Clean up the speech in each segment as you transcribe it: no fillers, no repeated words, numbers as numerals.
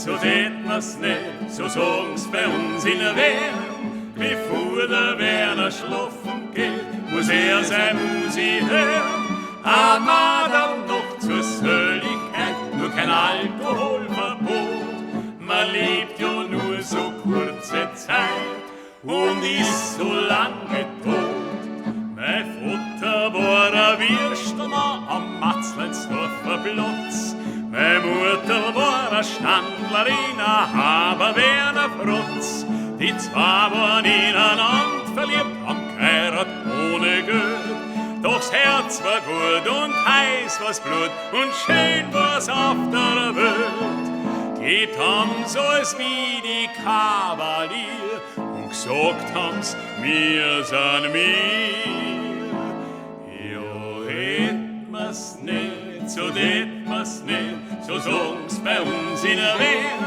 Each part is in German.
so tät man's nicht, so sagen's bei uns in der Wehr. Bevor der Werner schlafen geht, muss er sein Musik hören. Ein Madel noch zur Sölligkeit, nur kein Alkoholverbot. Man lebt ja nur so kurze Zeit und ist so lange tot. Mein Vater war ein Würstelmann am Matzleinsdorfer Platz. Meine Mutter war eine Standlerin, ein Haberwerner Frotz. Die zwei waren ineinander verliebt, haben geheiratet ohne Geld. Doch das Herz war gut und heiß war's Blut und schön war's auf der Welt. Geht haben's alles wie die Kavalier und gesagt haben's, wir sind wir. Ja, hätt man's nicht, so tät man's nicht, so sagen's bei uns in der Wehr.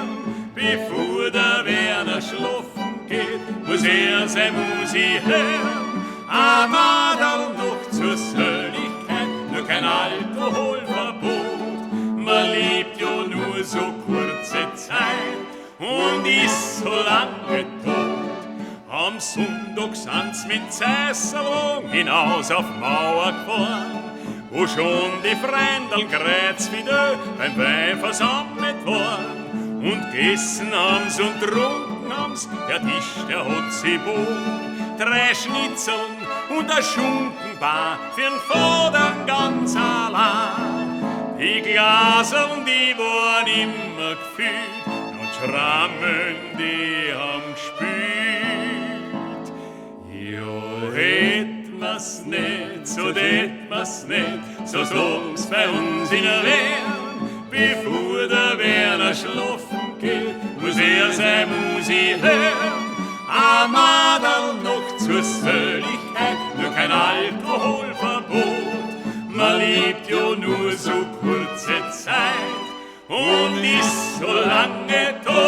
Bevor der Werner schlafen geht, muss er sein Musik hören. Ein Madel noch zur Sölligkeit, nur kein Alkoholverbot. Man lebt ja nur so kurze Zeit und ist so lange tot. Am Sonntag sind's mit Sesselwagen hinaus auf die Mauer gefahren, wo schon die Freundl kreuz wieder beim Wein versammelt waren. Und gegessen haben's und trunken haben's, der Tisch, der hat sie bogen. 3 Schnitzeln und ein Schunkenbar für'n Vater ganz allein. Die Glaseln, die waren immer gefüllt und Schrammeln, die haben gespült. Ja, hätt man's nicht, so tät man's nicht, so sagen's bei uns in der Wehr. Bevor der Werner schlafen geht, muss er sein Musik hören. Ein Madel noch zur Sölligkeit, nur kein Alkoholverbot. Man lebt ja nur so kurze Zeit und ist so lange tot.